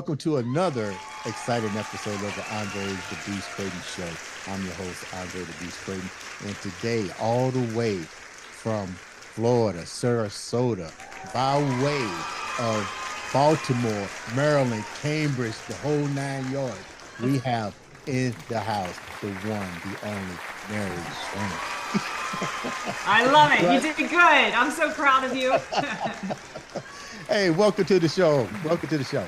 welcome to another exciting episode of the Andre The Beast Crayton Show. I'm your host, Andre The Beast Crayton, and today, all the way from Florida, Sarasota, by way of Baltimore, Maryland, Cambridge, the whole 9 yards, we have in the house the one, the only Mary Swann. I love it. Right? You did good. I'm so proud of you. Hey, welcome to the show. Welcome to the show.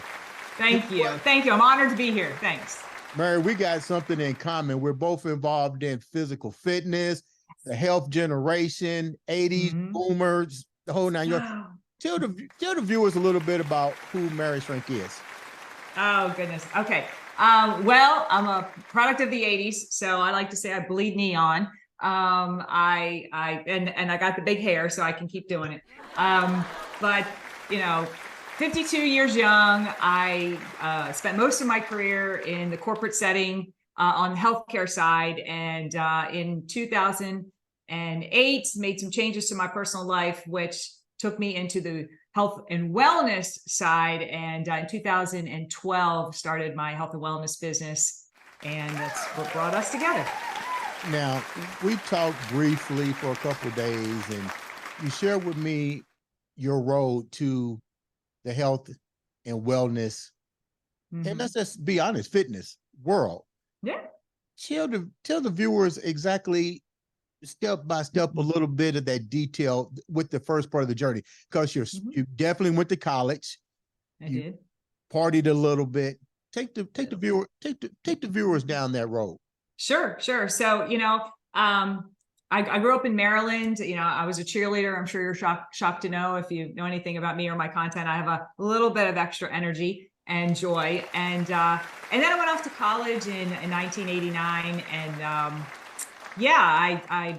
Thank you. Thank you. I'm honored to be here. Thanks. Mary, we got something in common. We're both involved in physical fitness, the health generation, 80s boomers, the whole 9 yards. Tell the viewers a little bit about who Mary Schrank is. Oh, goodness. Okay. Well, I'm a product of the 80s, so I like to say I bleed neon. I got the big hair, so I can keep doing it. But you know, 52 years young, I spent most of my career in the corporate setting on the healthcare side, and in 2008 made some changes to my personal life, which took me into the health and wellness side, and in 2012 started my health and wellness business, and that's what brought us together. Now, we talked briefly for a couple of days, and you shared with me your road to the health and wellness, and let's just be honest, fitness world. Yeah. Tell the viewers exactly, step by step, a little bit of that detail with the first part of the journey, because you definitely went to college. I did. Partied a little bit. Take the viewers down that road. Sure. So, you know, I grew up in Maryland. You know, I was a cheerleader. I'm sure you're shocked to know, if you know anything about me or my content, I have a little bit of extra energy and joy. And then I went off to college in 1989. And I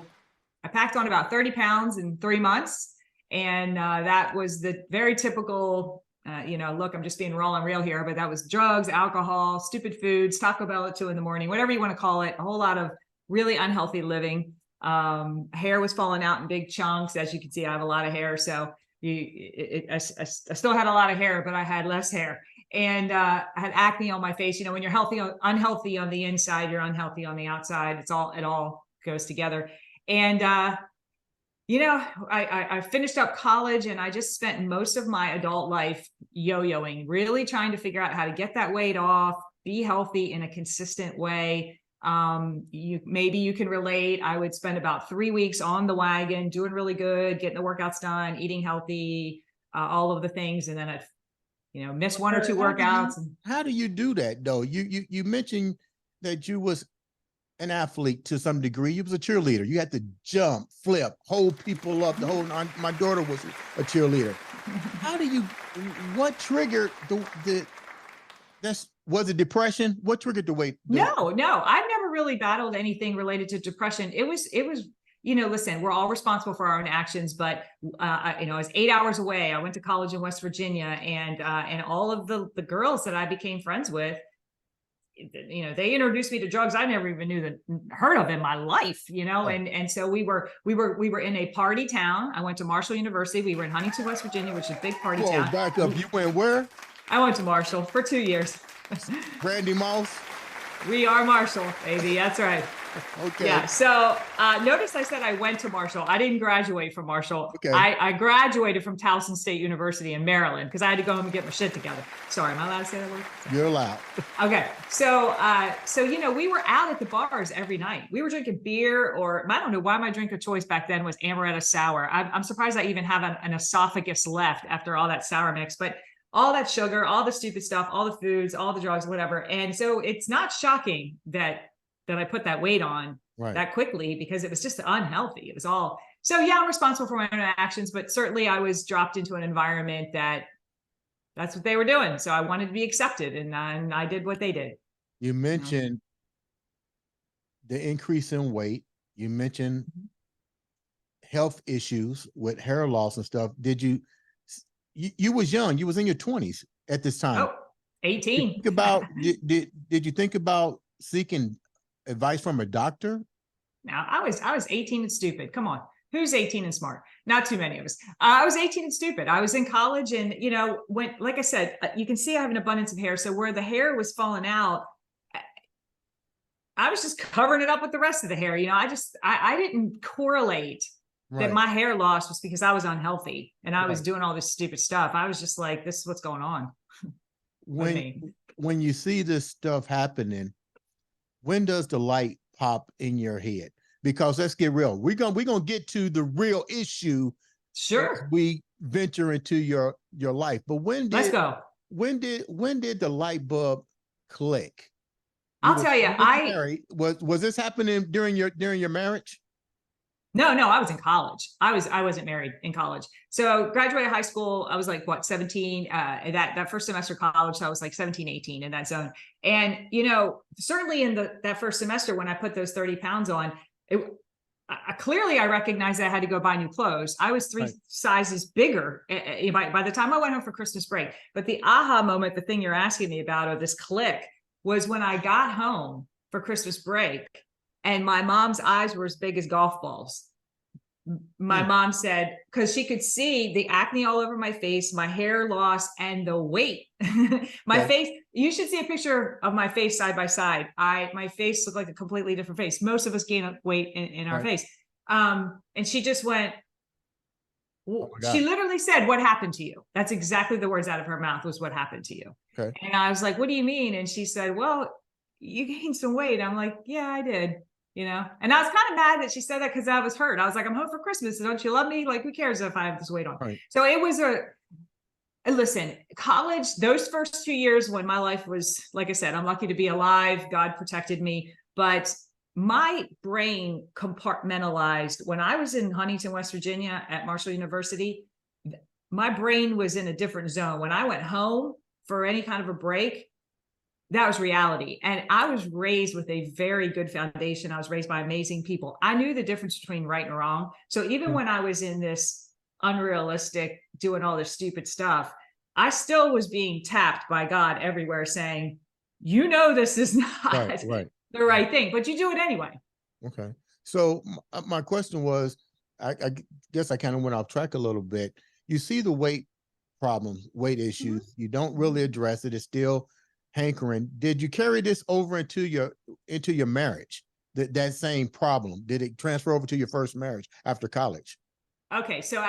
packed on about 30 pounds in 3 months. And that was the very typical, look, I'm just being raw and real here, but that was drugs, alcohol, stupid foods, Taco Bell at 2 a.m, whatever you want to call it, a whole lot of really unhealthy living. Hair was falling out in big chunks. As you can see, I have a lot of hair. So I still had a lot of hair, but I had less hair, and I had acne on my face. You know, when you're unhealthy on the inside, you're unhealthy on the outside. It all goes together. And, I finished up college, and I just spent most of my adult life yo-yoing, really trying to figure out how to get that weight off, be healthy in a consistent way. Maybe you can relate. I would spend about 3 weeks on the wagon, doing really good, getting the workouts done, eating healthy, all of the things. And then I'd, miss 1 or 2 workouts. How do you do that though? You mentioned that you was an athlete to some degree. You was a cheerleader. You had to jump, flip, hold people up. My daughter was a cheerleader. What triggered was it depression? What triggered the weight? No, I've never really battled anything related to depression. It was, listen, we're all responsible for our own actions, but, I was 8 hours away. I went to college in West Virginia, and all of the girls that I became friends with, they introduced me to drugs I never even heard of in my life, and so we were in a party town. I went to Marshall University. We were in Huntington, West Virginia, which is a big party town. Back up. You went where? I went to Marshall for 2 years. Randy Moss? We are Marshall, baby. That's right. Okay. Yeah. So notice I said I went to Marshall. I didn't graduate from Marshall. Okay. I graduated from Towson State University in Maryland, because I had to go home and get my shit together. Sorry, am I allowed to say that word? You're allowed. Okay. So we were out at the bars every night. We were drinking beer, or I don't know why my drink of choice back then was amaretto sour. I'm surprised I even have an esophagus left after all that sour mix, but all that sugar, all the stupid stuff, all the foods, all the drugs, whatever. And so it's not shocking that I put that weight on that quickly, because it was just unhealthy. It was all. So yeah, I'm responsible for my own actions, but certainly I was dropped into an environment that's what they were doing. So I wanted to be accepted, and I did what they did. You mentioned the increase in weight. You mentioned health issues with hair loss and stuff. Did you was young, you was in your 20s at this time. Oh, 18. Did you think about seeking advice from a doctor? Now, I was 18 and stupid. Come on. Who's 18 and smart? Not too many of us. I was 18 and stupid. I was in college, and when, like I said, you can see I have an abundance of hair. So where the hair was falling out, I was just covering it up with the rest of the hair. I didn't correlate that my hair loss was because I was unhealthy and I was doing all this stupid stuff. I was just like, this is what's going on. When you see this stuff happening, when does the light pop in your head? Because let's get real. We're gonna get to the real issue. Sure. As we venture into your life. But let's go. When did the light bulb click? I'll tell you, was this happening during your marriage? No, I was in college. I wasn't married in college. So graduated high school. I was like, what, 17, that first semester of college. So I was like 17, 18 in that zone. And, certainly in that first semester, when I put those 30 pounds on, clearly I recognized that I had to go buy new clothes. I was three sizes bigger by the time I went home for Christmas break. But the aha moment, the thing you're asking me about, or this click, was when I got home for Christmas break and my mom's eyes were as big as golf balls. My mom said, because she could see the acne all over my face, my hair loss, and the weight. My face, you should see a picture of my face side by side. My face looked like a completely different face. Most of us gain weight in our face. And she just went, she literally said, "What happened to you?" That's exactly the words out of her mouth, was "What happened to you?" Okay. And I was like, "What do you mean?" And she said, "Well, you gained some weight." I'm like, "Yeah, I did." And I was kind of mad that she said that because I was hurt. I was like, "I'm home for Christmas. Don't you love me? Like, who cares if I have this weight on?" Right. So it was listen, college, those first 2 years when my life was, like I said, I'm lucky to be alive. God protected me. But my brain compartmentalized when I was in Huntington, West Virginia at Marshall University. My brain was in a different zone. When I went home for any kind of a break, that was reality. And I was raised with a very good foundation. I was raised by amazing people. I knew the difference between right and wrong. So even when I was in this unrealistic, doing all this stupid stuff, I still was being tapped by God everywhere saying, this is not the right thing, but you do it anyway. Okay. So my question was, I guess I kind of went off track a little bit. You see the weight problems, weight issues. You don't really address it. It's still hankering. Did you carry this over into your marriage? That same problem? Did it transfer over to your first marriage after college? Okay, so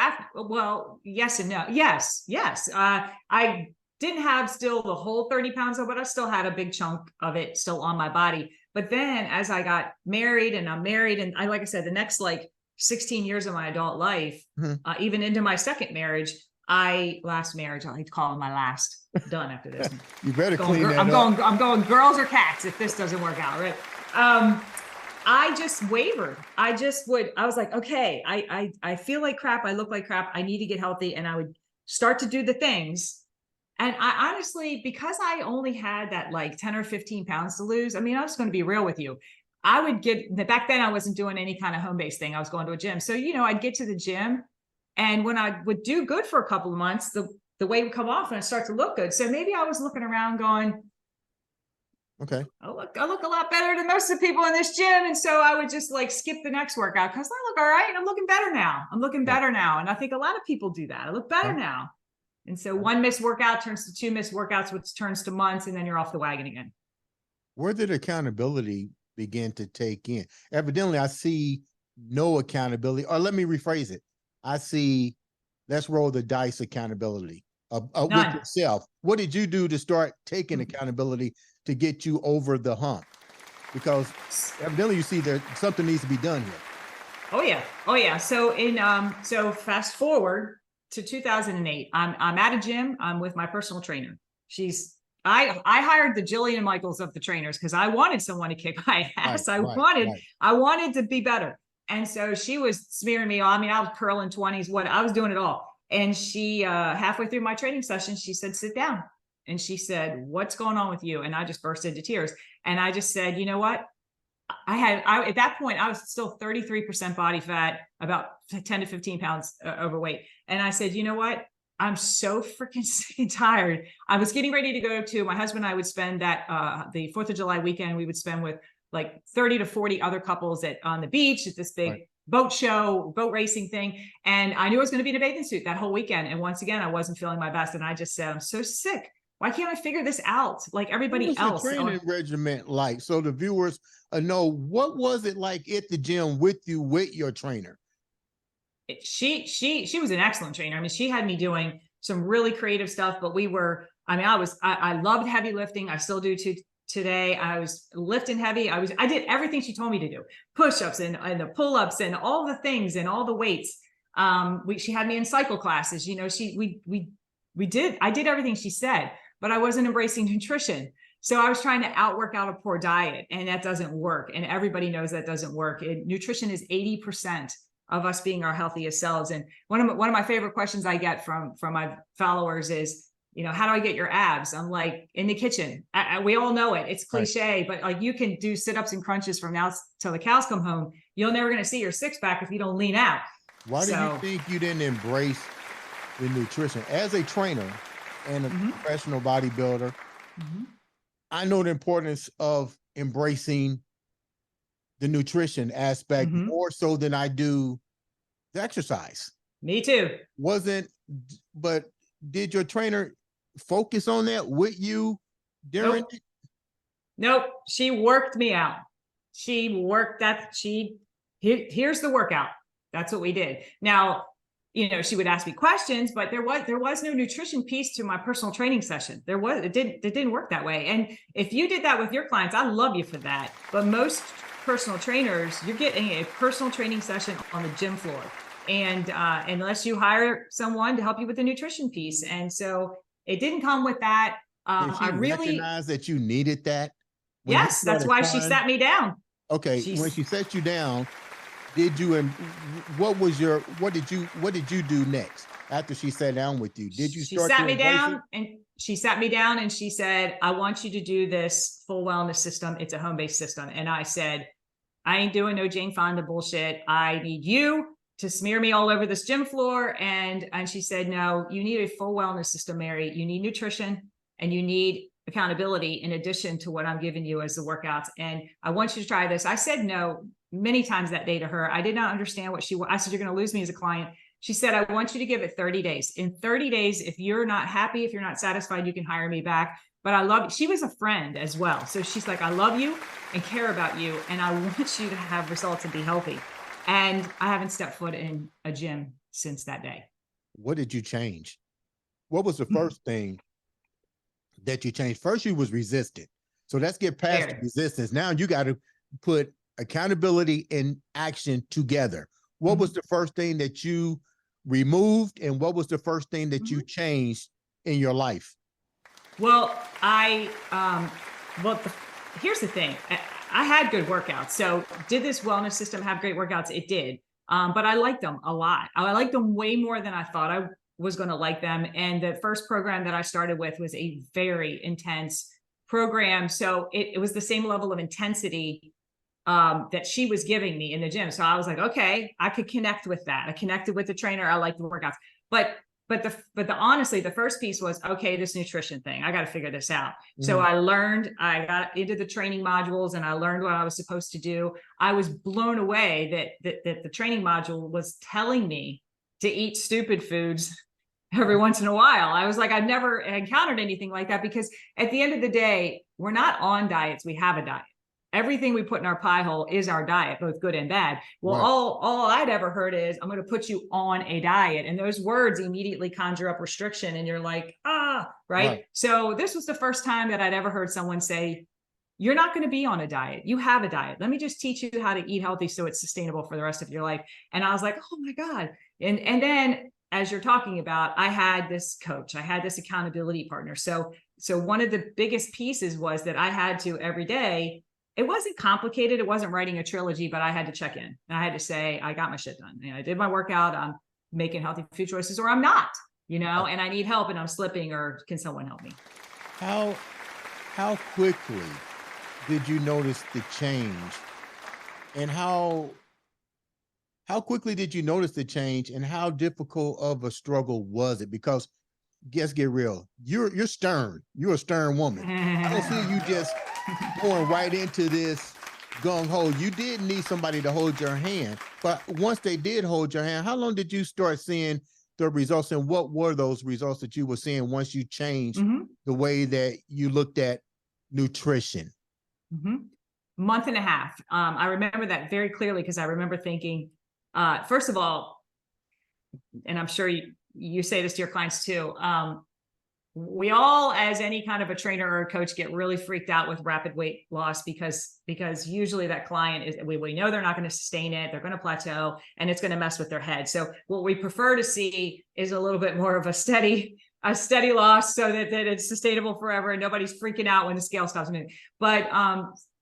yes and no. Yes. I didn't have still the whole 30 pounds, but I still had a big chunk of it still on my body. But then as I got married, and I'm married, and like I said, the next 16 years of my adult life, even into my second marriage, last marriage, I like to call it my last, done after this. You better clean that up. I'm going girls or cats if this doesn't work out, right? I just wavered. I was like, okay, I feel like crap. I look like crap. I need to get healthy. And I would start to do the things. And I honestly, because I only had that 10 or 15 pounds to lose, I mean, I'm just going to be real with you. I would back then I wasn't doing any kind of home-based thing. I was going to a gym. So, I'd get to the gym, and when I would do good for a couple of months, the weight would come off and I'd start to look good. So maybe I was looking around going, okay, I look a lot better than most of the people in this gym. And so I would just skip the next workout because I look all right. I'm looking better now. And I think a lot of people do that. I look better now. And so one missed workout turns to two missed workouts, which turns to months, and then you're off the wagon again. Where did accountability begin to take in? Evidently, I see no accountability, or let me rephrase it. I see, let's roll the dice accountability with yourself. What did you do to start taking accountability to get you over the hump? Because evidently you see that something needs to be done here. Oh yeah. So so fast forward to 2008. I'm at a gym. I'm with my personal trainer. I hired the Jillian Michaels of the trainers because I wanted someone to kick my ass. I wanted to be better. And so she was smearing me on. I mean, I was curling 20s, I was doing it all. And she, halfway through my training session, she said, "Sit down." And she said, "What's going on with you?" And I just burst into tears. And I just said, "You know what? At that point, I was still 33% body fat, about 10 to 15 pounds overweight. And I said, you know what? I'm so freaking sick and tired. I was getting ready to go to, my husband and I would spend the 4th of July weekend, we would spend with 30 to 40 other couples on the beach at this big boat show, boat racing thing. And I knew I was going to be in a bathing suit that whole weekend. And once again, I wasn't feeling my best. And I just said, I'm so sick. Why can't I figure this out like everybody What was else? your training regimen like? So the viewers know, what was it like at the gym with you, with your trainer? She was an excellent trainer. I mean, she had me doing some really creative stuff, but I loved heavy lifting. I still do today. I was lifting heavy. I did everything she told me to do, push-ups and the pull-ups and all the things and all the weights. She had me in cycle classes. I did everything she said, but I wasn't embracing nutrition. So I was trying to outwork out a poor diet, and that doesn't work. And everybody knows that doesn't work. Nutrition is 80% of us being our healthiest selves. And one of my favorite questions I get from my followers is, how do I get your abs? I'm like, in the kitchen. We all know it. It's cliche, but like, you can do sit-ups and crunches from now till the cows come home. You're never going to see your six-pack if you don't lean out. Why do you think you didn't embrace the nutrition as a trainer and a professional bodybuilder? I know the importance of embracing the nutrition aspect more so than I do the exercise. Me too. But did your trainer focus on that with you during it? Nope. She worked me out. She worked that. Here's the workout. That's what we did. Now, she would ask me questions, but there was no nutrition piece to my personal training session. It didn't work that way. And if you did that with your clients, I love you for that. But most personal trainers, you're getting a personal training session on the gym floor. And unless you hire someone to help you with the nutrition piece. And so it didn't come with that. Did she recognize that you needed that? Yes, that's why she sat me down. Okay, when she sat you down, what did you do next after she sat down with you? Did you start? She sat me down and she said, I want you to do this full wellness system. It's a home-based system. And I said, I ain't doing no Jane Fonda bullshit. I need you to smear me all over this gym floor. And she said, no, you need a full wellness system, Mary. You need nutrition and you need accountability in addition to what I'm giving you as the workouts. And I want you to try this. I said no many times that day to her. I did not understand what I said, you're going to lose me as a client. She said, I want you to give it 30 days. In 30 days, if you're not happy, if you're not satisfied, you can hire me back. But I love, she was a friend as well. So she's like, I love you and care about you. And I want you to have results and be healthy. And I haven't stepped foot in a gym since that day. What did you change? What was the first thing that you changed? First, you was resistant. So let's get past the resistance. Now you got to put accountability and action together. What was the first thing that you removed? And what was the first thing that you changed in your life? Well, here's the thing. I had good workouts. So did this wellness system have great workouts? It did. But I liked them a lot. I liked them way more than I thought I was going to like them. And the first program that I started with was a very intense program. So it was the same level of intensity that she was giving me in the gym. So I was like, okay, I could connect with that. I connected with the trainer. I liked the workouts. But honestly, the first piece was, okay, this nutrition thing, I got to figure this out. So I got into the training modules and I learned what I was supposed to do. I was blown away that the training module was telling me to eat stupid foods every once in a while. I was like, I've never encountered anything like that, because at the end of the day, we're not on diets. We have a diet. Everything we put in our pie hole is our diet, both good and bad. Well, all I'd ever heard is, I'm going to put you on a diet. And those words immediately conjure up restriction. And you're like, right? So this was the first time that I'd ever heard someone say, you're not going to be on a diet. You have a diet. Let me just teach you how to eat healthy so it's sustainable for the rest of your life. And I was like, oh my God. And then as you're talking about, I had this coach, I had this accountability partner. So one of the biggest pieces was that I had to every day. It wasn't complicated. It wasn't writing a trilogy, but I had to check in. And I had to say, I got my shit done. And I did my workout. I'm making healthy food choices, or I'm not, and I need help and I'm slipping, or can someone help me? How quickly did you notice the change? And how quickly did you notice the change, and how difficult of a struggle was it? Because let's get real. You're stern. You're a stern woman. I don't see you just going right into this gung ho. You did need somebody to hold your hand. But once they did hold your hand, how long did you start seeing the results, and what were those results that you were seeing once you changed the way that you looked at nutrition? Month and a half. I remember that very clearly because I remember thinking, first of all, and I'm sure you say this to your clients too, we all, as any kind of a trainer or a coach, get really freaked out with rapid weight loss because usually that client is, we know they're not going to sustain it, they're going to plateau, and it's going to mess with their head. So what we prefer to see is a little bit more of a steady loss, so that it's sustainable forever and nobody's freaking out when the scale stops moving. But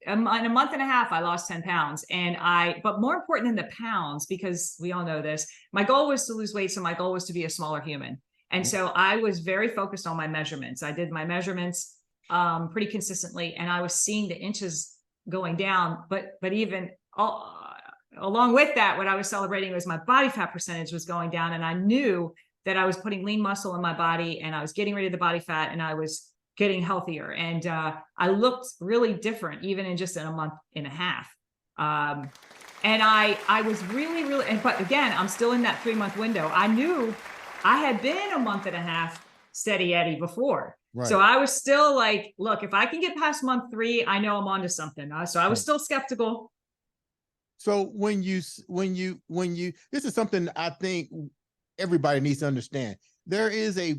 in a month and a half, I lost 10 pounds. But more important than the pounds, because we all know this, my goal was to lose weight. So my goal was to be a smaller human. And so I was very focused on my measurements. I did my measurements pretty consistently, and I was seeing the inches going down. But even along with that, what I was celebrating was my body fat percentage was going down. And I knew that I was putting lean muscle in my body, and I was getting rid of the body fat, and I was getting healthier. And I looked really different, even in just in a month and a half. And I was really, but again, I'm still in that 3-month window. I knew I had been a month and a half steady Eddie before. Right. So I was still like, look, if I can get past month 3, I know I'm onto something. So I was still skeptical. So when you, this is something I think everybody needs to understand. There is a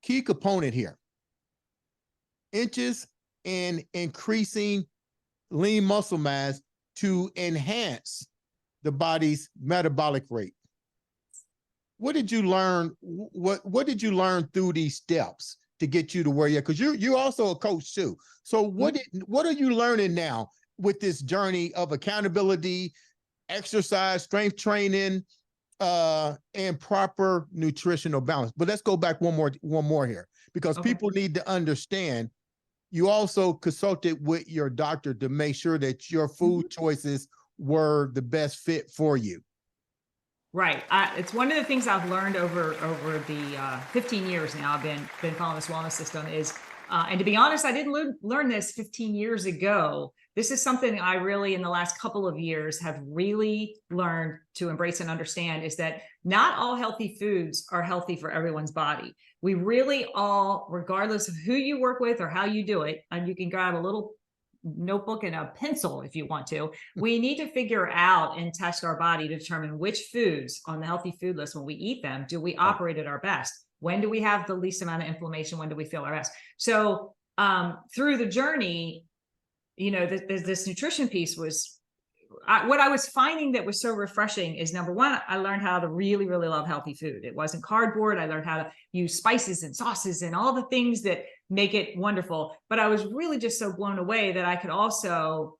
key component here. Inches and increasing lean muscle mass to enhance the body's metabolic rate. What did you learn? What did you learn through these steps to get you to where you're? Because you're also a coach too. So what are you learning now with this journey of accountability, exercise, strength training, and proper nutritional balance? But let's go back one more here, because people need to understand. You also consulted with your doctor to make sure that your food choices were the best fit for you. Right. It's one of the things I've learned over the 15 years now I've been following this wellness system is, and to be honest, I didn't learn this 15 years ago. This is something I really, in the last couple of years, have really learned to embrace and understand, is that not all healthy foods are healthy for everyone's body. We really all, regardless of who you work with or how you do it, and you can grab a little notebook and a pencil if you want to, we need to figure out and test our body to determine which foods on the healthy food list, when we eat them, do we operate at our best? When do we have the least amount of inflammation? When do we feel our best? So through the journey, this nutrition piece was what I was finding that was so refreshing is, number one, I learned how to really, really love healthy food. It wasn't cardboard. I learned how to use spices and sauces and all the things that make it wonderful. But I was really just so blown away that I could also,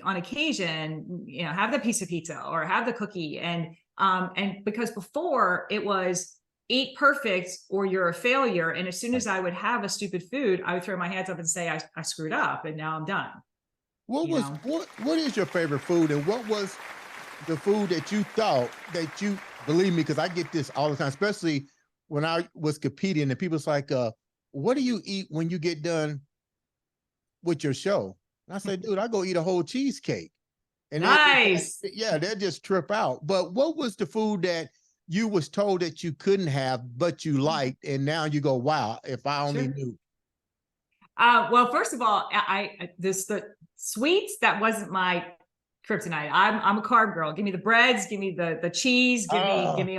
on occasion, have the piece of pizza or have the cookie. And because before it was eat perfect or you're a failure. And as soon as I would have a stupid food, I would throw my hands up and say, I screwed up and now I'm done. What is your favorite food, and what was the food that you thought that you, believe me, because I get this all the time, especially when I was competing, and people's like, what do you eat when you get done with your show? And I say, dude, I go eat a whole cheesecake. And nice. They'll just trip out. But what was the food that you was told that you couldn't have, but you liked, and now you go, wow, if I only knew? Well, first of all, the sweets, that wasn't my kryptonite. I'm a carb girl. Give me the breads, give me the cheese, give me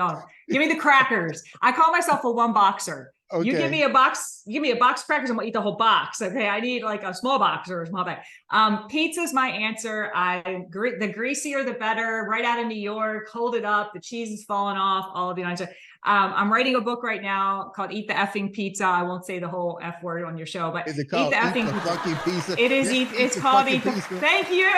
the crackers. I call myself a one boxer. Okay. You give me a box of crackers, I'm gonna eat the whole box. Okay, I need like a small box or a small bag. Pizza's my answer. The greasier the better. Right out of New York, hold it up. The cheese is falling off. All of the answers. I'm writing a book right now called "Eat the Effing Pizza." I won't say the whole F word on your show, but is it called Eat the Fucking Pizza? It is. It's called Eat the. Thank you.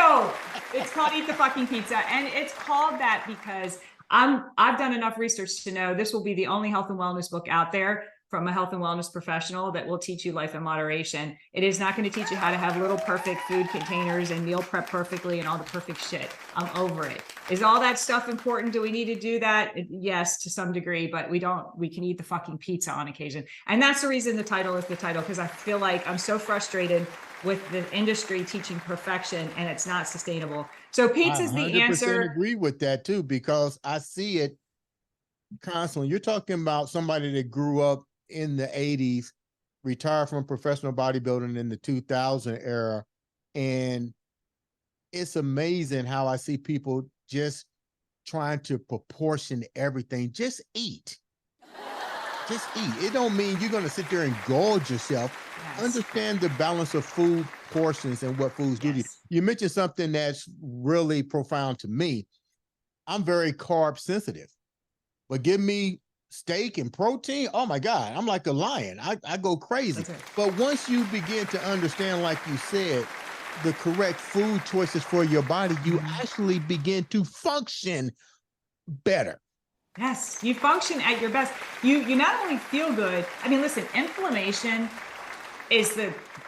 It's called Eat the Fucking Pizza, and it's called that because I've done enough research to know this will be the only health and wellness book out there from a health and wellness professional that will teach you life in moderation. It is not going to teach you how to have little perfect food containers and meal prep perfectly and all the perfect shit. I'm over it. Is all that stuff important? Do we need to do that? Yes, to some degree, but we can eat the fucking pizza on occasion. And that's the reason the title is the title, because I feel like I'm so frustrated with the industry teaching perfection, and it's not sustainable. So I pizza's the 100% answer. agree with that too, because I see it constantly. You're talking about somebody that grew up in the 80s, retired from professional bodybuilding in the 2000 era. And it's amazing how I see people just trying to proportion everything. Just eat. Just eat. It don't mean you're going to sit there and gorge yourself. Yes. Understand the balance of food portions and what foods do to you. Yes. You mentioned something that's really profound to me. I'm very carb sensitive, but give me steak and protein. Oh my God, I'm like a lion. I go crazy. But once you begin to understand, like you said, the correct food choices for your body, you actually begin to function better. Yes, you function at your best. You not only feel good. I mean, listen, inflammation is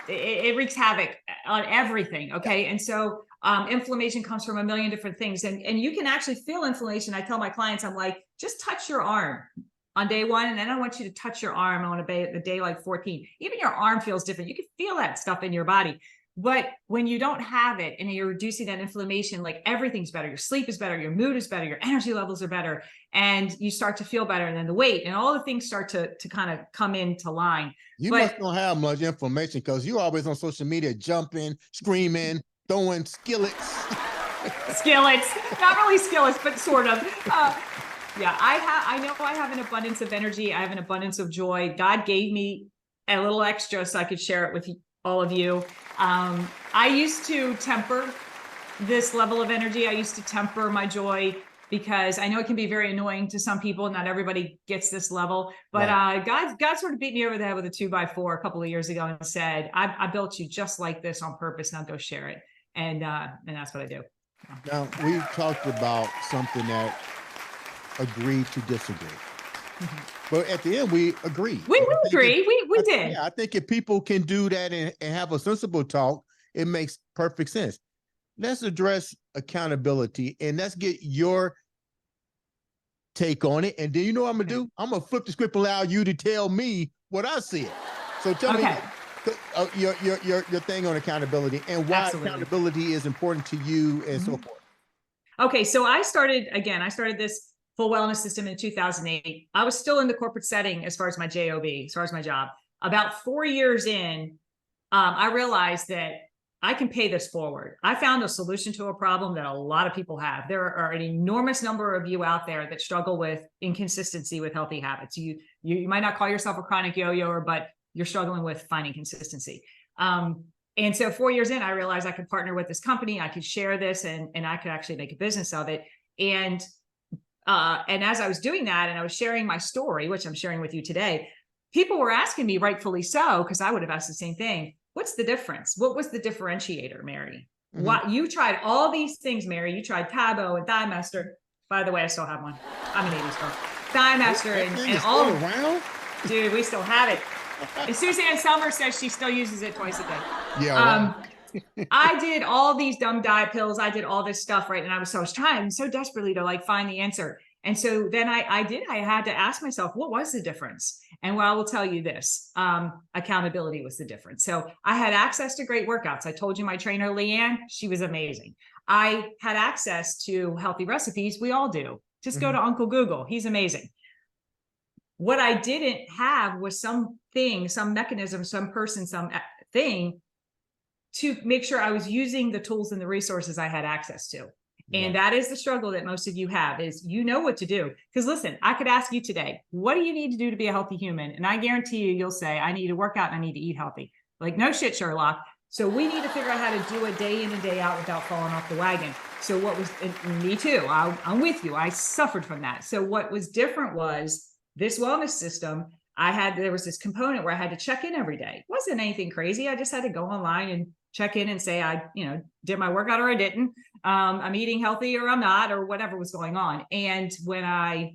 it wreaks havoc on everything. Okay. And so inflammation comes from a million different things. And you can actually feel inflammation. I tell my clients, I'm like, just touch your arm on day one. And then I want you to touch your arm on a day like 14. Even your arm feels different. You can feel that stuff in your body. But when you don't have it and you're reducing that inflammation, like everything's better. Your sleep is better. Your mood is better. Your energy levels are better. And you start to feel better. And then the weight and all the things start to kind of come into line. You must not have much inflammation because you're always on social media jumping, screaming, throwing skillets. Skillets, not really skillets, but sort of. Yeah, I know I have an abundance of energy. I have an abundance of joy. God gave me a little extra so I could share it with all of you. I used to temper this level of energy. I used to temper my joy because I know it can be very annoying to some people. Not everybody gets this level, but right. God sort of beat me over the head with a 2x4 a couple of years ago and said, I built you just like this on purpose. Now go share it. And that's what I do. Now, we've talked about something that agreed to disagree. But at the end, we agree. We agree. We did. Yeah, I think if people can do that and have a sensible talk, it makes perfect sense. Let's address accountability and let's get your take on it. And then you know what I'm gonna do? I'm gonna flip the script, allow you to tell me what I see it. So tell me your thing on accountability and why accountability is important to you and so forth. Okay, so I started this full wellness system in 2008. I was still in the corporate setting as far as my job, as far as my job. About 4 years in, I realized that I can pay this forward. I found a solution to a problem that a lot of people have. There are an enormous number of you out there that struggle with inconsistency with healthy habits. You might not call yourself a chronic yo-yoer, but you're struggling with finding consistency. And so 4 years in, I realized I could partner with this company. I could share this and I could actually make a business of it. And as I was doing that and I was sharing my story, which I'm sharing with you today, people were asking me, rightfully so, because I would have asked the same thing. What's the difference? What was the differentiator, Mary? What you tried all these things, Mary. You tried Tabo and Thigh Master. By the way, I still have one. I'm an 80s girl. Thigh Master and all around. Dude, we still have it. And Suzanne Summer says she still uses it twice a day. Yeah. I did all these dumb diet pills. I did all this stuff, right? And I was trying so desperately to like find the answer. And so then I had to ask myself, what was the difference? And well, I will tell you this, accountability was the difference. So I had access to great workouts. I told you my trainer, Leanne, she was amazing. I had access to healthy recipes. We all do. Just go to Uncle Google. He's amazing. What I didn't have was something, some mechanism, some person, some thing to make sure I was using the tools and the resources I had access to. And that is the struggle that most of you have is you know what to do. Because listen, I could ask you today, what do you need to do to be a healthy human? And I guarantee you'll say, I need to work out and I need to eat healthy. Like, no shit, Sherlock. So we need to figure out how to do it day in and day out without falling off the wagon. So what was, and me too, I'm with you. I suffered from that. So what was different was this wellness system. There was this component where I had to check in every day. It wasn't anything crazy. I just had to go online and check in and say, I did my workout or I didn't. I'm eating healthy or I'm not, or whatever was going on. And when I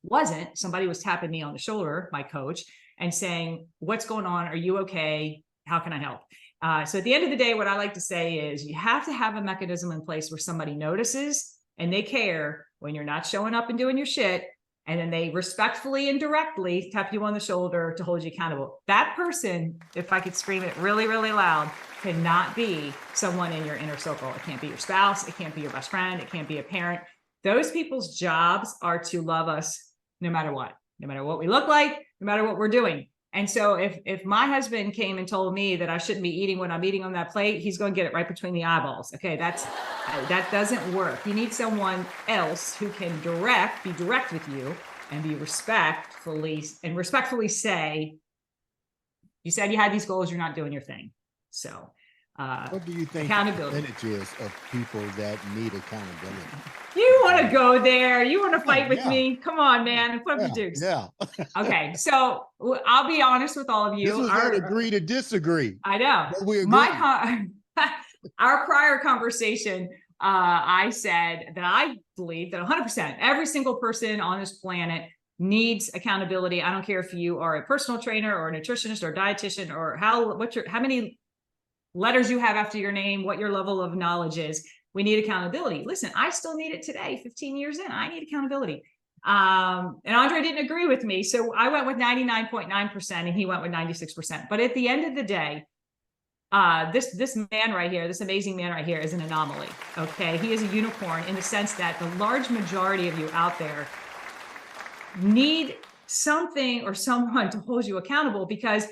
wasn't, somebody was tapping me on the shoulder, my coach, and saying, what's going on? Are you okay? How can I help? So at the end of the day, what I like to say is you have to have a mechanism in place where somebody notices and they care when you're not showing up and doing your shit. and then they respectfully and directly tap you on the shoulder to hold you accountable. That person, if I could scream it really, really loud, cannot be someone in your inner circle. It can't be your spouse. It can't be your best friend. It can't be a parent. Those people's jobs are to love us no matter what we look like, no matter what we're doing. And so if my husband came and told me that I shouldn't be eating what I'm eating on that plate, he's going to get it right between the eyeballs. Okay, that doesn't work. You need someone else who can be direct with you and be respectfully say, you said you had these goals, you're not doing your thing. So what do you think accountability the percentage is of people that need accountability? You want to go there? You want to fight with me? Come on, man. Put up your dukes. Yeah. Okay. So I'll be honest with all of you. This was not agree to disagree. I know. We agree. Our prior conversation, I said that I believe that 100%, every single person on this planet needs accountability. I don't care if you are a personal trainer or a nutritionist or a dietitian or how many letters you have after your name, what your level of knowledge is. We need accountability. Listen, I still need it today, 15 years in. I need accountability. And Andre didn't agree with me. So I went with 99.9% and he went with 96%. But at the end of the day, this man right here, this amazing man right here is an anomaly. Okay. He is a unicorn in the sense that the large majority of you out there need something or someone to hold you accountable because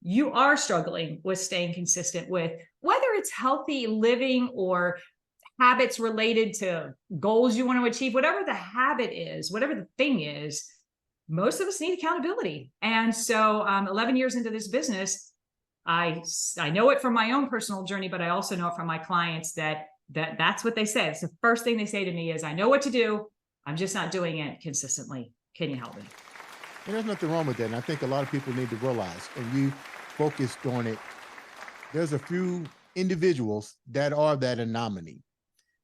you are struggling with staying consistent with whether it's healthy living or habits related to goals you want to achieve, whatever the habit is, whatever the thing is, most of us need accountability. And so 11 years into this business, I know it from my own personal journey, but I also know it from my clients that's what they say. It's the first thing they say to me is, I know what to do. I'm just not doing it consistently. Can you help me? And there's nothing wrong with that. And I think a lot of people need to realize, and you focused on it, there's a few individuals that are that anomaly,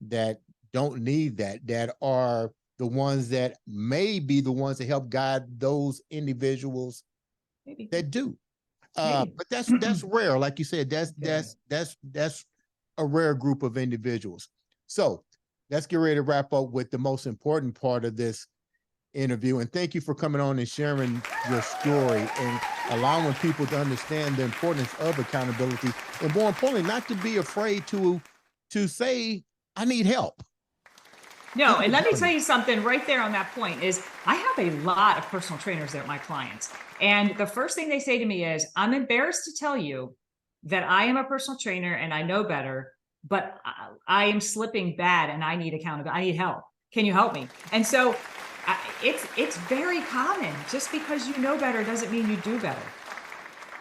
that don't need that are the ones that may be the ones that help guide those individuals Maybe. That do. But that's rare. Like you said, that's a rare group of individuals. So let's get ready to wrap up with the most important part of this interview. And thank you for coming on and sharing your story and allowing people to understand the importance of accountability. And more importantly, not to be afraid to say, I need help. No, and let me tell you something right there on that point is I have a lot of personal trainers that are my clients. And the first thing they say to me is, I'm embarrassed to tell you that I am a personal trainer and I know better, but I am slipping bad and I need accountability. I need help. Can you help me? And so it's very common. Just because you know better doesn't mean you do better.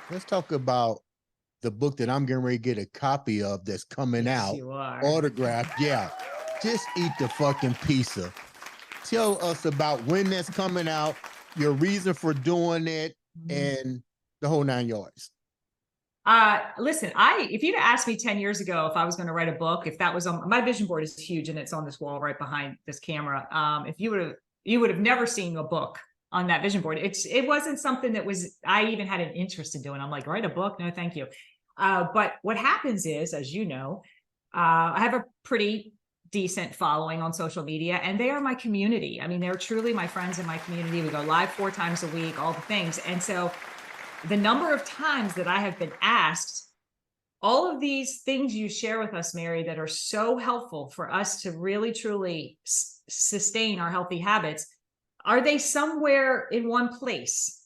Let's talk about the book that I'm getting ready to get a copy of that's coming out. You are. Autographed. Yeah. Just eat the fucking pizza. Tell us about when that's coming out, your reason for doing it, and the whole 9 yards. Listen, if you'd asked me 10 years ago if I was going to write a book, if that was on my vision board is huge and it's on this wall right behind this camera. If you would have never seen a book on that vision board. It wasn't something that I even had an interest in doing. I'm like, write a book? No, thank you. But what happens is, as you know, I have a pretty decent following on social media and they are my community. I mean, they're truly my friends in my community. We go live 4 times a week, all the things. And so the number of times that I have been asked, all of these things you share with us, Mary, that are so helpful for us to really, truly sustain our healthy habits, are they somewhere in one place?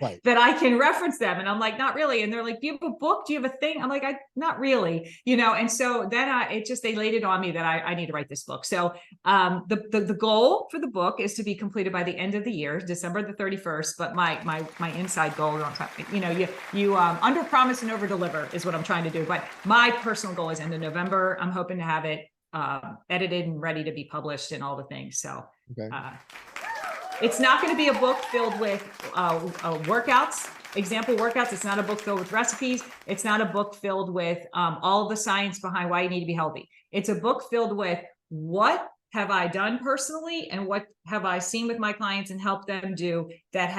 Right. That I can reference them? And I'm like, not really. And they're like, do you have a book? Do you have a thing? I'm like, not really, And so then they laid it on me that I need to write this book. So the goal for the book is to be completed by the end of the year, December the 31st. But my inside goal, you under promise and over deliver is what I'm trying to do. But my personal goal is end of November. I'm hoping to have it edited and ready to be published and all the things. So okay. It's not going to be a book filled with workouts, example workouts. It's not a book filled with recipes. It's not a book filled with all the science behind why you need to be healthy. It's a book filled with what have I done personally and what have I seen with my clients and helped them do that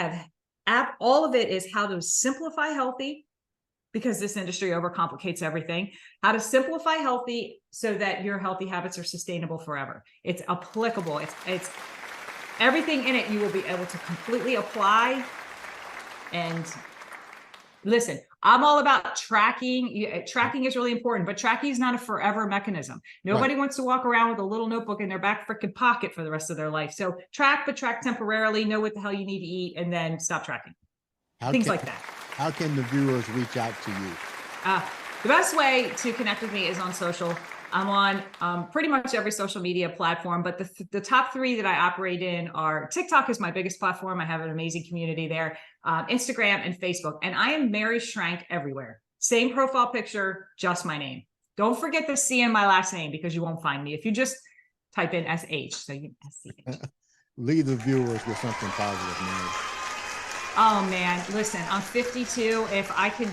have all of it is how to simplify healthy, because this industry overcomplicates everything, how to simplify healthy so that your healthy habits are sustainable forever. It's applicable. It's everything in it you will be able to completely apply. And listen, I'm all about tracking. Tracking is really important, but tracking is not a forever mechanism. Nobody wants to walk around with a little notebook in their back freaking pocket for the rest of their life. So track, but track temporarily, know what the hell you need to eat, and then stop tracking. Things like that. How can the viewers reach out to you? The best way to connect with me is on social. I'm on pretty much every social media platform, but the top 3 that I operate in are TikTok is my biggest platform. I have an amazing community there, Instagram and Facebook. And I am Mary Schrank everywhere. Same profile picture, just my name. Don't forget the C in my last name because you won't find me if you just type in SH. So you SCH. Leave the viewers with something positive, Mary. Oh man, listen, I'm 52. If I can,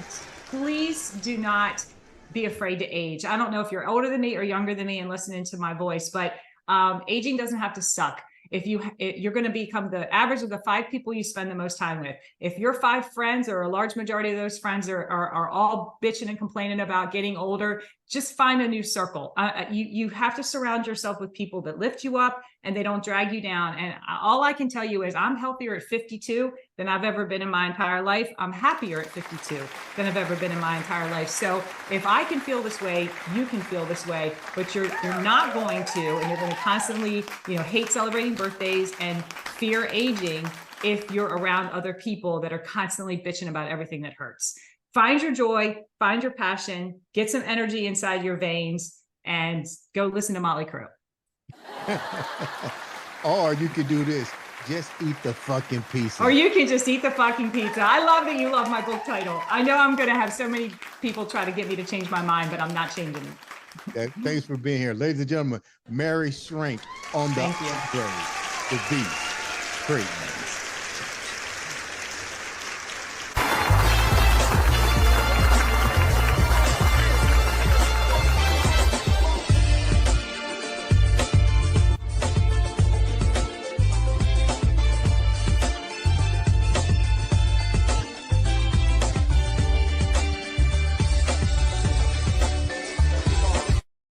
please do not be afraid to age. I don't know if you're older than me or younger than me and listening to my voice, but aging doesn't have to suck. If you're going to become the average of the 5 people you spend the most time with. If your 5 friends or a large majority of those friends are all bitching and complaining about getting older, just find a new circle. You have to surround yourself with people that lift you up and they don't drag you down. And all I can tell you is I'm healthier at 52 than I've ever been in my entire life. I'm happier at 52 than I've ever been in my entire life. So if I can feel this way, you can feel this way, but you're not going to, and you're going to constantly, hate celebrating birthdays and fear aging if you're around other people that are constantly bitching about everything that hurts. Find your joy, find your passion, get some energy inside your veins, and go listen to Motley Crue. Or you could do this. Just eat the fucking pizza. Or you can just eat the fucking pizza. I love that you love my book title. I know I'm going to have so many people try to get me to change my mind, but I'm not changing it. Thanks for being here. Ladies and gentlemen, Mary Schrank on the Andre The Beast Crayton.